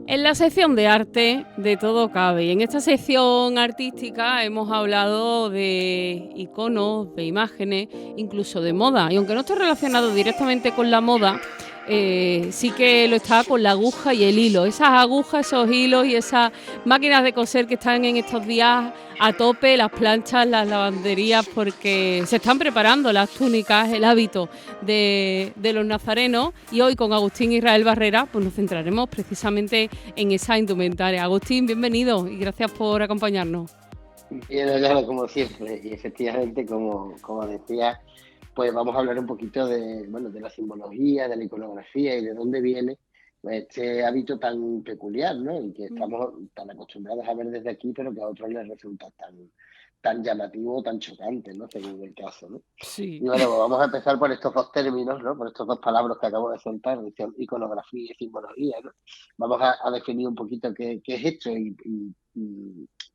En la sección de arte de todo cabe y en esta sección artística hemos hablado de iconos, de imágenes, incluso de moda. Y aunque no esté relacionado directamente con la moda, sí que lo está con la aguja y el hilo. Esas agujas, esos hilos y esas máquinas de coser que están en estos días a tope, las planchas, las lavanderías, porque se están preparando las túnicas, el hábito de los nazarenos. Y hoy con Agustín Israel Barrera pues nos centraremos precisamente en esa indumentaria. Agustín, bienvenido y gracias por acompañarnos. Bien hallado como siempre, y efectivamente, como decía, pues vamos a hablar un poquito de la simbología, de la iconografía y de dónde viene pues, este hábito tan peculiar, ¿no? Y que estamos tan acostumbrados a ver desde aquí, pero que a otros les resulta tan llamativo, tan chocante, ¿no? Según el caso, ¿no? Sí. Y bueno, pues vamos a empezar por estos dos términos, ¿no? Por estos dos palabras que acabo de soltar, iconografía y simbología, ¿no? Vamos a definir un poquito qué es esto y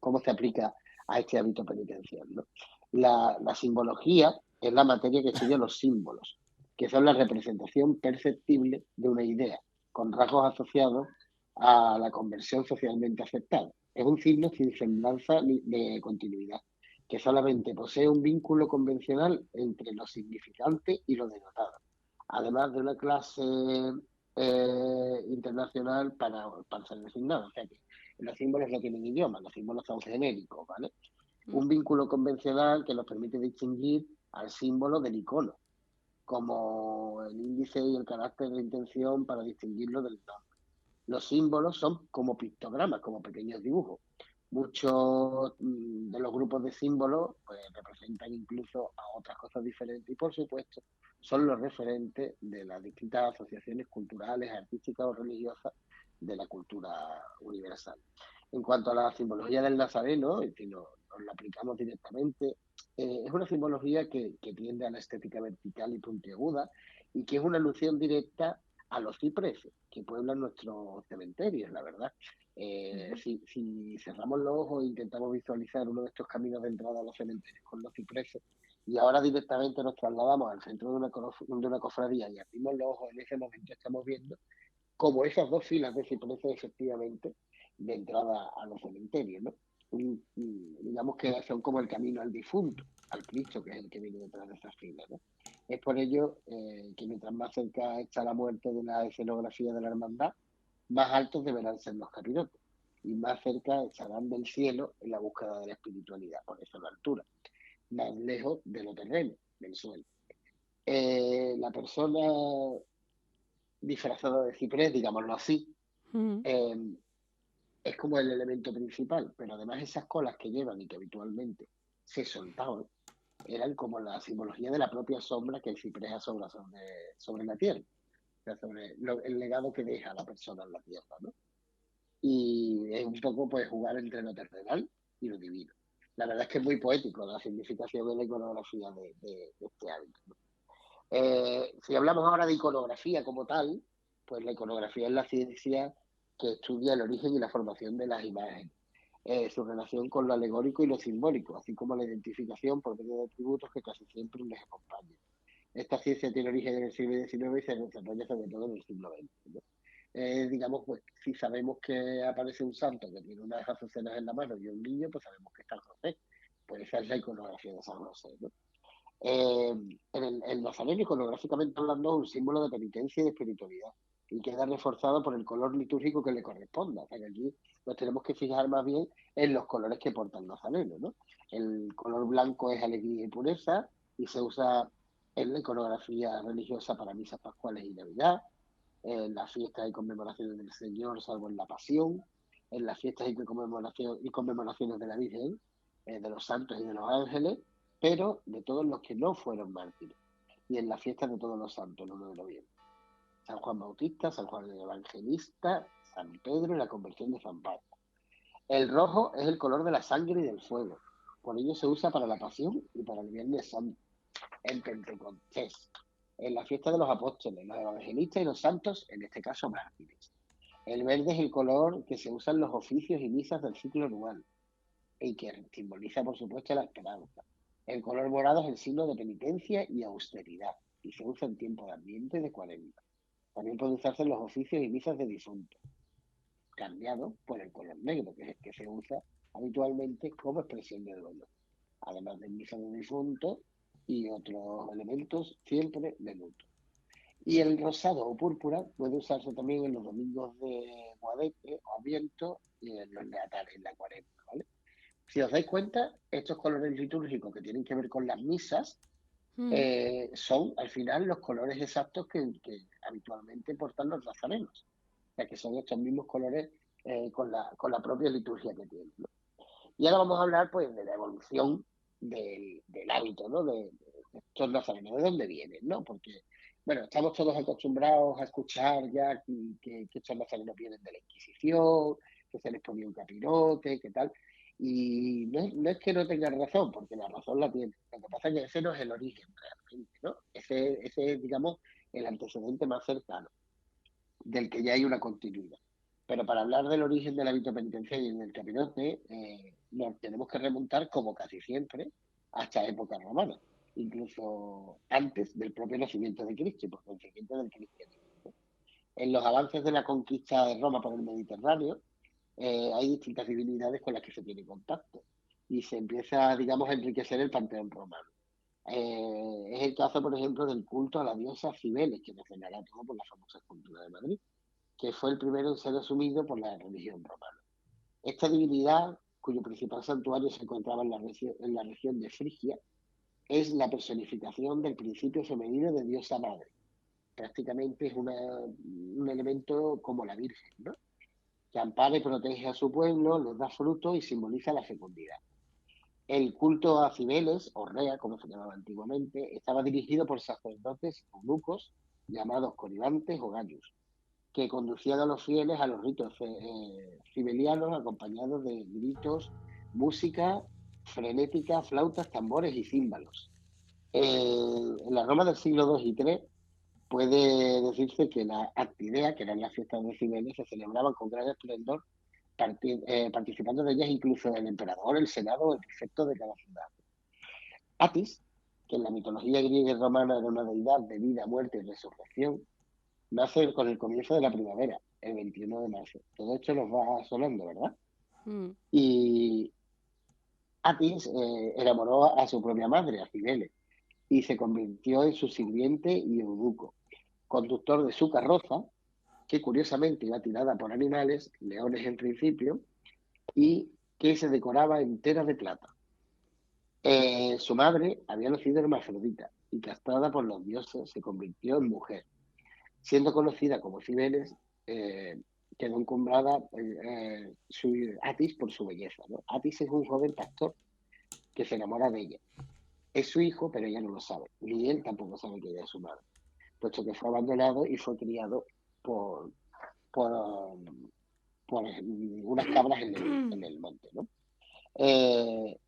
cómo se aplica a este hábito penitencial, ¿no? La simbología es la materia que estudia los símbolos, que son la representación perceptible de una idea, con rasgos asociados a la conversión socialmente aceptada. Es un signo sin semblanza de continuidad, que solamente posee un vínculo convencional entre lo significante y lo denotado, además de una clase internacional para ser designado. O sea que los símbolos no tienen idioma, los símbolos son genéricos, ¿vale? Un vínculo convencional que nos permite distinguir al símbolo del icono, como el índice y el carácter de intención para distinguirlo del nombre. Los símbolos son como pictogramas, como pequeños dibujos. Muchos de los grupos de símbolos pues, representan incluso a otras cosas diferentes y, por supuesto, son los referentes de las distintas asociaciones culturales, artísticas o religiosas de la cultura universal. En cuanto a la simbología del Nazareno, si nos la aplicamos directamente, es una simbología que tiende a la estética vertical y puntiaguda y que es una alusión directa a los cipreses que pueblan nuestros cementerios, la verdad. Si cerramos los ojos e intentamos visualizar uno de estos caminos de entrada a los cementerios con los cipreses y ahora directamente nos trasladamos al centro de una cofradía y abrimos los ojos, en ese momento estamos viendo como esas dos filas de cipreses efectivamente de entrada a los cementerios, ¿no? Digamos que son como el camino al difunto, al Cristo, que es el que viene detrás de esas filas, ¿no? Es por ello que mientras más cerca está la muerte de la escenografía de la hermandad, más altos deberán ser los capirotes y más cerca estarán del cielo en la búsqueda de la espiritualidad, por eso la altura, más lejos de lo terreno, del suelo. La persona disfrazada de ciprés, digámoslo así, eh, es como el elemento principal, pero además esas colas que llevan y que habitualmente se soltaban, eran como la simbología de la propia sombra que el ciprés asombra sobre la tierra, o sea, sobre el legado que deja la persona en la tierra, ¿no? Y es un poco pues jugar entre lo terrenal y lo divino. La verdad es que es muy poético la significación de la iconografía de este hábito, ¿no? Si hablamos ahora de iconografía como tal, pues la iconografía es la ciencia que estudia el origen y la formación de las imágenes, su relación con lo alegórico y lo simbólico, así como la identificación por medio de atributos que casi siempre les acompañan. Esta ciencia tiene origen en el siglo XIX y se desarrolla sobre todo en el siglo XX, ¿no? Digamos, pues si sabemos que aparece un santo que tiene unas azucenas en la mano y un niño, pues sabemos que es San José. Pues esa es la iconografía de San José, ¿no? El nazareno, iconográficamente hablando, es un símbolo de penitencia y de espiritualidad y queda reforzado por el color litúrgico que le corresponda. O sea que aquí nos tenemos que fijar más bien en los colores que porta el nazareno, ¿no? El color blanco es alegría y pureza y se usa en la iconografía religiosa para misas pascuales y Navidad, en las fiestas y conmemoraciones del Señor, salvo en la Pasión, en las fiestas y conmemoraciones de la Virgen, de los santos y de los ángeles, pero de todos los que no fueron mártires, y en las fiestas de todos los santos, el 1 de noviembre. San Juan Bautista, San Juan el Evangelista, San Pedro y la conversión de San Pablo. El rojo es el color de la sangre y del fuego. Por ello se usa para la Pasión y para el Viernes Santo, en Pentecostés, en la fiesta de los apóstoles, los evangelistas y los santos, en este caso mártires. El verde es el color que se usa en los oficios y misas del ciclo anual y que simboliza, por supuesto, la esperanza. El color morado es el signo de penitencia y austeridad y se usa en tiempo de Adviento y de Cuaresma. También puede usarse en los oficios y misas de difuntos. cambiado por el color negro, que es el que se usa habitualmente como expresión de duelo, además del misa de difunto y otros elementos siempre de luto. Y el rosado o púrpura puede usarse también en los domingos de Guadete o Adviento y en los neatales, en la Cuaresma, ¿vale? Si os dais cuenta, estos colores litúrgicos que tienen que ver con las misas Mm. son al final los colores exactos que habitualmente portan los nazarenos, o sea que son estos mismos colores con la propia liturgia que tienen, ¿no? Y ahora vamos a hablar pues de la evolución del hábito, ¿no? De estos nazarenos, de dónde vienen, ¿no? Porque, bueno, estamos todos acostumbrados a escuchar ya que estos nazarenos vienen de la Inquisición, que se les ponía un capirote, que tal. Y no es que no tengan razón, porque la razón la tienen. Lo que pasa es que ese no es el origen realmente, ¿no? Ese es, digamos, el antecedente más cercano, del que ya hay una continuidad. Pero para hablar del origen del hábito penitenciario y del capirote, nos tenemos que remontar, como casi siempre, hasta época romana, incluso antes del propio nacimiento de Cristo y por consiguiente del cristianismo. En los avances de la conquista de Roma por el Mediterráneo, hay distintas divinidades con las que se tiene contacto y se empieza, digamos, a enriquecer el panteón romano. Es el caso, por ejemplo, del culto a la diosa Cibeles, que nos sonará todo por la famosa escultura de Madrid, que fue el primero en ser asumido por la religión romana. Esta divinidad, cuyo principal santuario se encontraba en la región de Frigia, es la personificación del principio femenino de diosa madre. Prácticamente es un elemento como la Virgen, ¿no? Que ampara y protege a su pueblo, les da fruto y simboliza la fecundidad. El culto a Cibeles, o Rea, como se llamaba antiguamente, estaba dirigido por sacerdotes eunucos llamados coribantes o gallus, que conducían a los fieles a los ritos cibelianos acompañados de gritos, música frenética, flautas, tambores y címbalos. En la Roma del siglo II y III puede decirse que la Actidea, que eran las fiestas de Cibeles, se celebraban con gran esplendor, participando de ellas incluso el emperador, el senado o el prefecto de cada ciudad. Atis, que en la mitología griega y romana era una deidad de vida, muerte y resurrección, nace con el comienzo de la primavera, el 21 de marzo. Todo esto nos va sonando, ¿verdad? Mm. Y Atis enamoró a su propia madre, a Cibele, y se convirtió en su sirviente y eunuco, conductor de su carroza, que curiosamente iba tirada por animales, leones en principio, y que se decoraba entera de plata. Su madre había nacido hermafrodita y castrada por los dioses se convirtió en mujer. Siendo conocida como Cibeles, quedó encumbrada Atis por su belleza, ¿no? Atis es un joven pastor que se enamora de ella. Es su hijo, pero ella no lo sabe, ni él tampoco sabe que ella es su madre, puesto que fue abandonado y fue criado por, por, por unas cabras en el monte, ¿no?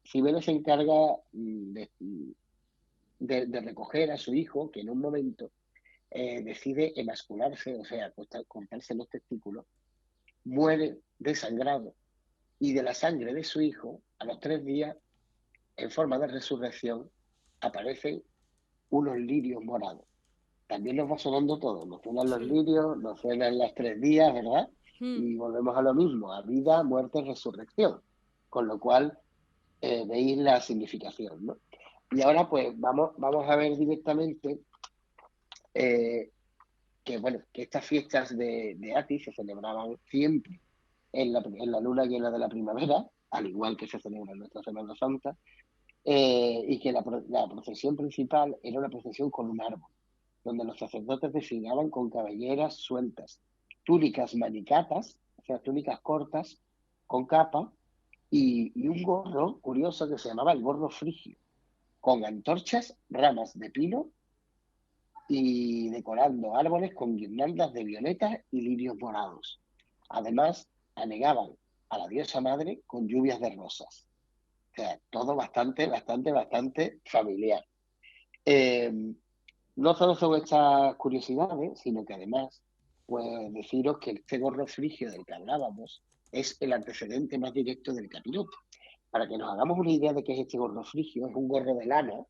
Cibeles se encarga de recoger a su hijo, que en un momento decide emascularse, o sea, cortarse los testículos, muere desangrado y de la sangre de su hijo, a los 3 días, en forma de resurrección, aparecen unos lirios morados. También nos va sonando todo, nos suenan los Sí. lirios, nos suenan las 3 días, ¿verdad? Mm. Y volvemos a lo mismo, a vida, muerte, resurrección. Con lo cual, veis la significación, ¿no? Y ahora pues vamos a ver directamente eh, que, bueno, que estas fiestas de Atis se celebraban siempre en la luna llena de la primavera, al igual que se celebra en nuestra Semana Santa, y que la procesión principal era una procesión con un árbol, donde los sacerdotes desfilaban con cabelleras sueltas, túnicas manicatas, o sea, túnicas cortas, con capa, y un gorro curioso que se llamaba el gorro frigio, con antorchas, ramas de pino y decorando árboles con guirnaldas de violetas y lirios morados. Además, anegaban a la diosa madre con lluvias de rosas. O sea, todo bastante, bastante, bastante familiar. Eh, no solo son estas curiosidades, sino que además, pues deciros que este gorro frigio del que hablábamos es el antecedente más directo del capirote. Para que nos hagamos una idea de qué es este gorro frigio, es un gorro de lana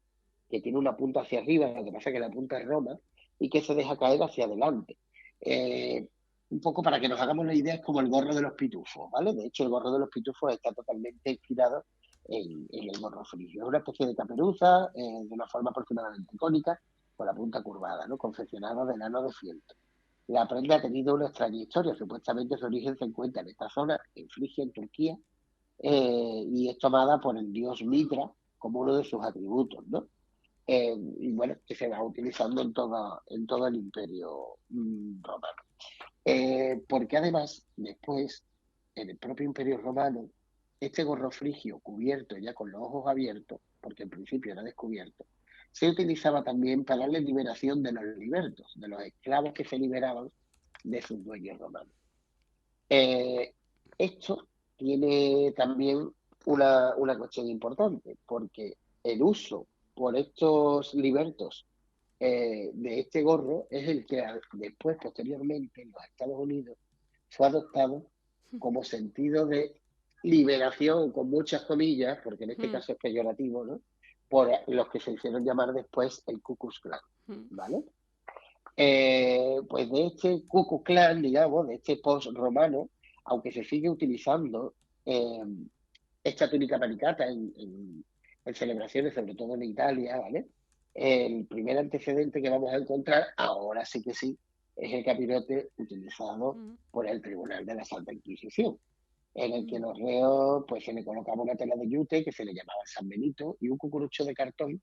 que tiene una punta hacia arriba, lo que pasa es que la punta es roma, y que se deja caer hacia adelante. Eh, un poco para que nos hagamos la idea, es como el gorro de los pitufos, ¿vale? De hecho, el gorro de los pitufos está totalmente inspirado en el gorro frigio. Es una especie de caperuza de una forma aproximadamente cónica, con la punta curvada, ¿no? Confeccionada de lano de fieltro. La prenda ha tenido una extraña historia. Supuestamente su origen se encuentra en esta zona, en Frigia, en Turquía, y es tomada por el dios Mitra como uno de sus atributos, ¿no? Y bueno, que se va utilizando en todo el imperio romano. Porque además, después, en el propio imperio romano, este gorro frigio cubierto ya con los ojos abiertos, porque en principio era descubierto, se utilizaba también para la liberación de los libertos, de los esclavos que se liberaban de sus dueños romanos. Eh, Esto tiene también una cuestión importante, porque el uso por estos libertos de este gorro es el que después, posteriormente, en los Estados Unidos fue adoptado como sentido de liberación, con muchas comillas, porque en este Mm, caso es peyorativo, ¿no? Por los que se hicieron llamar después el Ku Klux Klan, mm, ¿vale? Pues de este Ku Klux Klan, digamos, de este post-romano, aunque se sigue utilizando eh, esta túnica panicata en celebraciones, sobre todo en Italia, ¿vale? El primer antecedente que vamos a encontrar, ahora sí que sí, es el capirote utilizado mm, por el Tribunal de la Santa Inquisición, en el que mm, los reos pues se le colocaba una tela de yute que se le llamaba San Benito y un cucurucho de cartón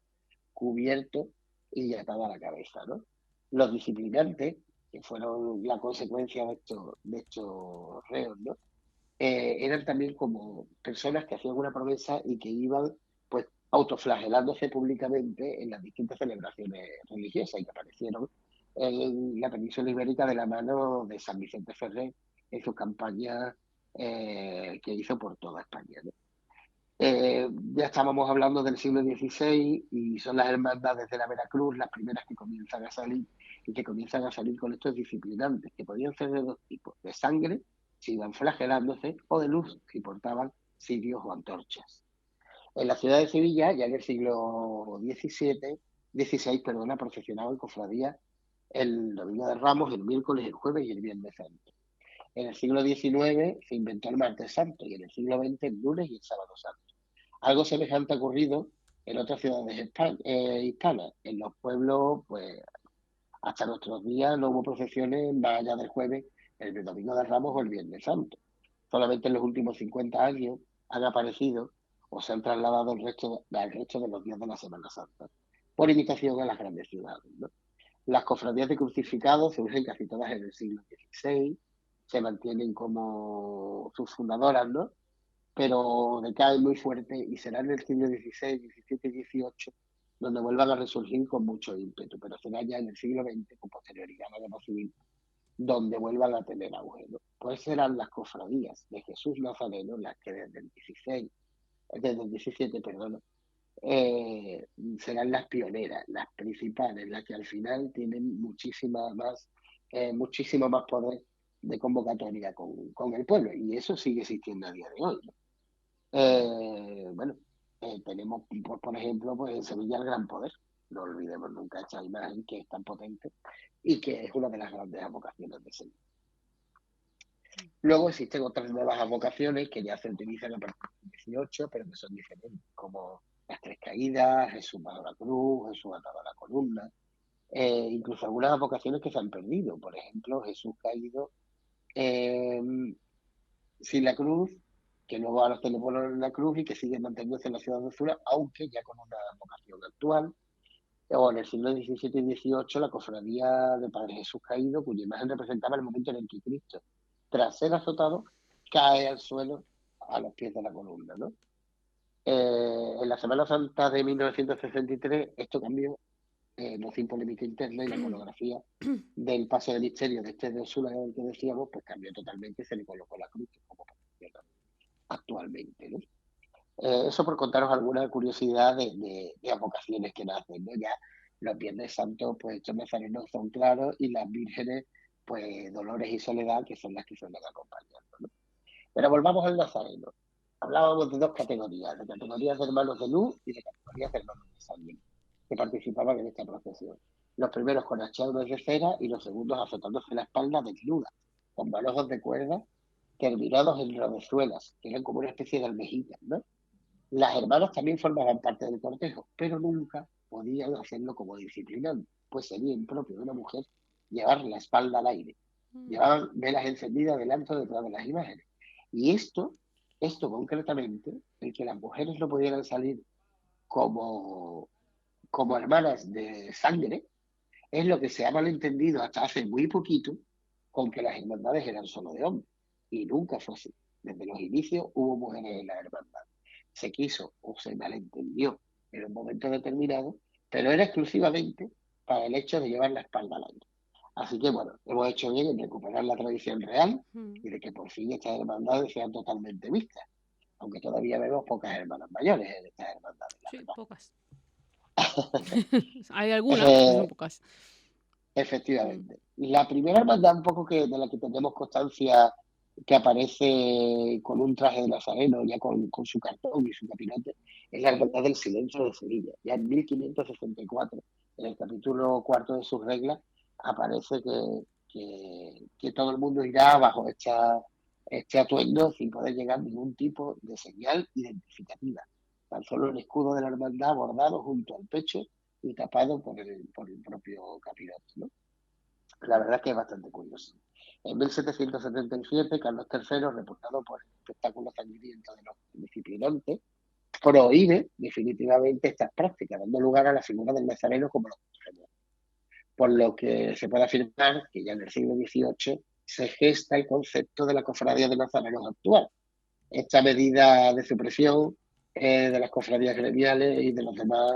cubierto y atado a la cabeza, ¿no? Los disciplinantes, que fueron la consecuencia de estos reos, ¿no? Eran también como personas que hacían una promesa y que iban pues autoflagelándose públicamente en las distintas celebraciones religiosas y que aparecieron en la península ibérica de la mano de San Vicente Ferrer en sus campañas que hizo por toda España, ¿no? Ya estábamos hablando del siglo XVI y son las hermandades de la Veracruz las primeras que comienzan a salir y que comienzan a salir con estos disciplinantes, que podían ser de dos tipos, de sangre, si iban flagelándose, o de luz, si portaban cirios o antorchas. En la ciudad de Sevilla, ya en el siglo XVI, perdona, procesionaban cofradías el domingo de Ramos, el miércoles, el jueves y el viernes santo. En el siglo XIX se inventó el martes santo y en el siglo XX el lunes y el sábado santo. Algo semejante ha ocurrido en otras ciudades hispanas. En los pueblos, pues hasta nuestros días no hubo procesiones más allá del jueves, el domingo de Ramos o el Viernes Santo. Solamente en los últimos 50 años han aparecido o se han trasladado al resto de los días de la Semana Santa, por imitación a las grandes ciudades, ¿no? Las cofradías de crucificados se usan casi todas en el siglo XVI, se mantienen como sus fundadoras, ¿no? Pero decae muy fuerte y será en el siglo XVI, XVII y XVIII donde vuelvan a resurgir con mucho ímpetu, pero será ya en el siglo XX, con posterioridad a la guerra civil, donde vuelvan a tener auge, ¿no? Pues serán las cofradías de Jesús Nazareno las que desde el 17, perdón, eh, serán las pioneras, las principales, las que al final tienen muchísimo más poder de convocatoria con el pueblo, y eso sigue existiendo a día de hoy, ¿no? Bueno, tenemos, por ejemplo, pues en Sevilla el Gran Poder. No olvidemos nunca esta imagen que es tan potente y que es una de las grandes avocaciones de Sevilla. Luego existen otras nuevas avocaciones que ya se utilizan a partir del 18, pero que son diferentes, como las Tres Caídas, Jesús bajo la cruz, Jesús atado a la columna, incluso algunas avocaciones que se han perdido. Por ejemplo, Jesús caído eh, sin la cruz, que luego ahora tenemos la cruz y que sigue manteniéndose en la ciudad de Zura, aunque ya con una vocación actual. O en el siglo XVII y XVIII, la cofradía de Padre Jesús Caído, cuya imagen representaba el momento en el que Cristo, tras ser azotado, cae al suelo a los pies de la columna, ¿no? En la Semana Santa de 1963, esto cambió, no sin polémica interna, y la iconografía del paso del misterio de este de Osuna, del que decíamos, pues cambió totalmente y se le colocó la cruz como actualmente, ¿no? Eso por contaros alguna curiosidad de avocaciones que nacen, ¿no? Ya los Viernes Santos, pues estos nazarenos son claros y las vírgenes, pues Dolores y Soledad, que son las que suelen acompañando, ¿no? Pero volvamos al nazareno. Hablábamos de dos categorías, de categorías de hermanos de luz y de categorías de hermanos de sangre, que participaban en esta procesión. Los primeros con hachados de cera y los segundos azotándose la espalda desnuda. con manojos de cuerda terminados en rodezuelas, que eran como una especie de almejillas, ¿no? Las hermanas también formaban parte del cortejo, pero nunca podían hacerlo como disciplinante, pues sería impropio de una mujer llevar la espalda al aire. Mm. Llevaban velas encendidas delante o detrás de las imágenes. Y esto concretamente, el que las mujeres no pudieran salir como, como hermanas de sangre, es lo que se ha malentendido hasta hace muy poquito con que las hermandades eran solo de hombres. Y nunca fue así. Desde los inicios hubo mujeres en la hermandad. Se quiso o se malentendió en un momento determinado, pero era exclusivamente para el hecho de llevar la espalda al aire. Así que bueno, hemos hecho bien en recuperar la tradición real Mm. y de que por fin estas hermandades sean totalmente vistas, aunque todavía vemos pocas hermanas mayores en estas hermandades, la Sí, verdad. pocas. Hay algunas, pero son Eh, pocas. Mm. Efectivamente. La primera hermandad un poco que de la que tenemos constancia que aparece con un traje de nazareno, ya con su cartón y su capirote, es la Hermandad del Silencio de Sevilla. Ya en 1564, en el capítulo cuarto de sus reglas, aparece que todo el mundo irá bajo este atuendo sin poder llegar ningún tipo de señal identificativa. Tan solo el escudo de la hermandad bordado junto al pecho y tapado por el propio capirote, ¿no? La verdad es que es bastante curioso. En 1777, Carlos III, reputado por el espectáculo sangriento de los disciplinantes, prohíbe definitivamente estas prácticas, dando lugar a la figura del nazareno como lo conocemos. Por lo que se puede afirmar que ya en el siglo XVIII se gesta el concepto de la cofradía de nazarenos actual. Esta medida de supresión de las cofradías gremiales y de los demás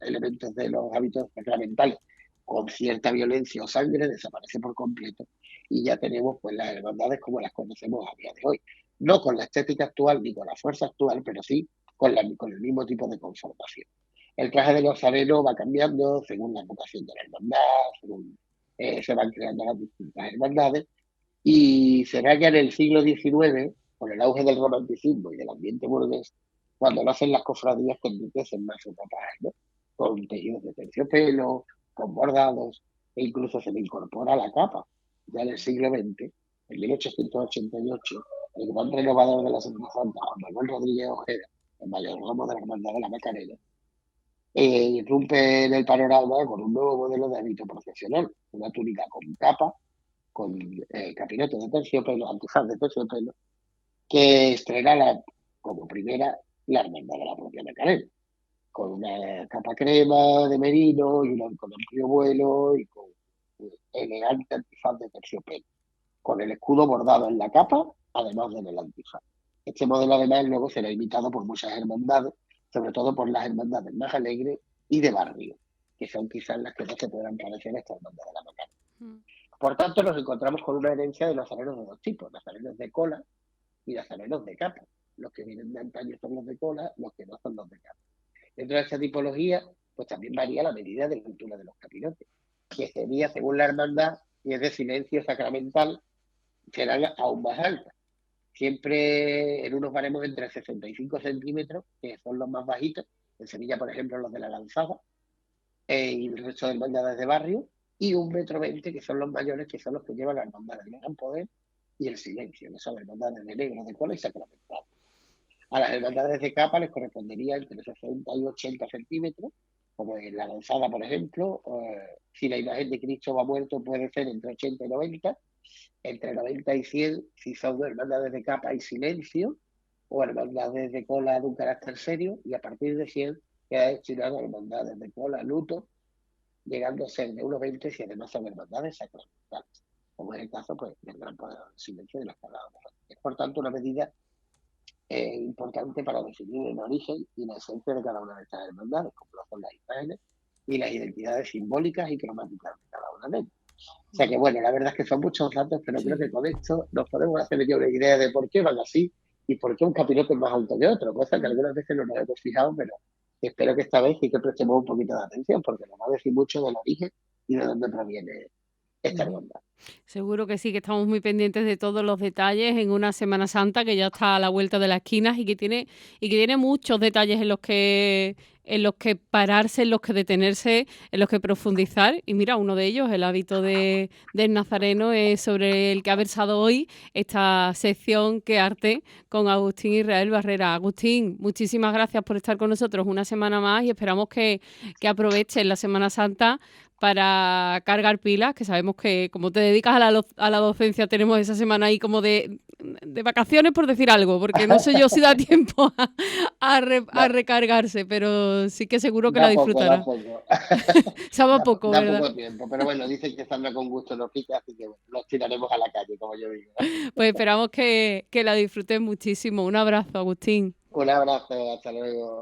elementos de los hábitos sacramentales con cierta violencia o sangre desaparece por completo y ya tenemos pues las hermandades como las conocemos a día de hoy. No con la estética actual ni con la fuerza actual, pero sí con el mismo tipo de conformación. El traje de nazareno va cambiando según la vocación de la hermandad, según se van creando las distintas hermandades y será ya en el siglo XIX, con el auge del romanticismo y del ambiente burgués, cuando nacen las cofradías que enriquecen más su ropaje, ¿no? Con tejidos de terciopelo, con bordados, e incluso se le incorpora la capa. Ya en el siglo XX, en 1888, el gran renovador de la Semana Santa, Juan Manuel Rodríguez Ojeda, el mayordomo de la Hermandad de la Macarena, irrumpe en el panorama con un nuevo modelo de hábito profesional, una túnica con capa, con capirote de terciopelo, antifaz de terciopelo, que estrena como primera la hermandad de la propia Macarena, con una capa crema de merino y con amplio vuelo y con elegante antifaz de terciopelo, con el escudo bordado en la capa, además del antifaz. Este modelo además luego será imitado por muchas hermandades, sobre todo por las hermandades más alegres y de barrio, que son quizás las que no se puedan parecer a esta hermandad de la Macarena. Mm. Por tanto, nos encontramos con una herencia de nazarenos de dos tipos, nazarenos de cola y nazarenos de capa. Los que vienen de antaño son los de cola, los que no son los de capa. Dentro de esta tipología, pues también varía la medida de la altura de los capirotes, que sería, según la hermandad, y es de silencio sacramental, serán aún más altas. Siempre en unos baremos entre 65 centímetros, que son los más bajitos, en Sevilla, por ejemplo, los de la Lanzada, y el resto de hermandades de barrio, y 1,20 m, que son los mayores, que son los que llevan la hermandad del gran poder y el silencio, que son hermandades de negro, de cola y sacramental. A las hermandades de capa les correspondería entre 60 y 80 centímetros, como en la lanzada, por ejemplo. Si la imagen de Cristo va muerto, puede ser entre 80 y 90, entre 90 y 100 si son hermandades de capa y silencio, o hermandades de cola de un carácter serio, y a partir de 100 queda destinado a hermandades de cola, luto, llegando a ser de 1,20 si además son hermandades sacramentales, como es el caso pues, del gran poder del silencio de las que hablábamos. Es por tanto una medida importante para definir el origen y la esencia de cada una de estas hermandades, como lo son las imágenes y las identidades simbólicas y cromáticas de cada una de ellas. O sea que bueno, la verdad es que son muchos datos, pero creo que Sí. con esto nos podemos hacer ya una idea de por qué van así y por qué un capirote es más alto que otro, cosa que Mm. algunas veces no nos hemos fijado, pero espero que esta vez sí que prestemos un poquito de atención, porque nos va a decir mucho del origen y de dónde proviene esta Ujú. hermandad. Seguro que sí, que estamos muy pendientes de todos los detalles en una Semana Santa que ya está a la vuelta de las esquinas y que tiene muchos detalles en los que pararse, en los que detenerse, en los que profundizar. Y mira, uno de ellos, el hábito del nazareno, es sobre el que ha versado hoy esta sección Que Arte con Agustín Israel Barrera. Agustín, muchísimas gracias por estar con nosotros una semana más y esperamos que aproveches la Semana Santa para cargar pilas, que sabemos que como te dedicas a la docencia, tenemos esa semana ahí como de vacaciones, por decir algo, porque no sé yo si da tiempo a Da, recargarse, pero sí que seguro que la da poco, da disfrutarás. poco. Sabe a poco, Da ¿verdad? poco tiempo, pero bueno, dicen que estando con gusto no pica, así que bueno, nos tiraremos a la calle, como yo digo. Pues esperamos que la disfrutes muchísimo. Un abrazo, Agustín. Un abrazo, hasta luego.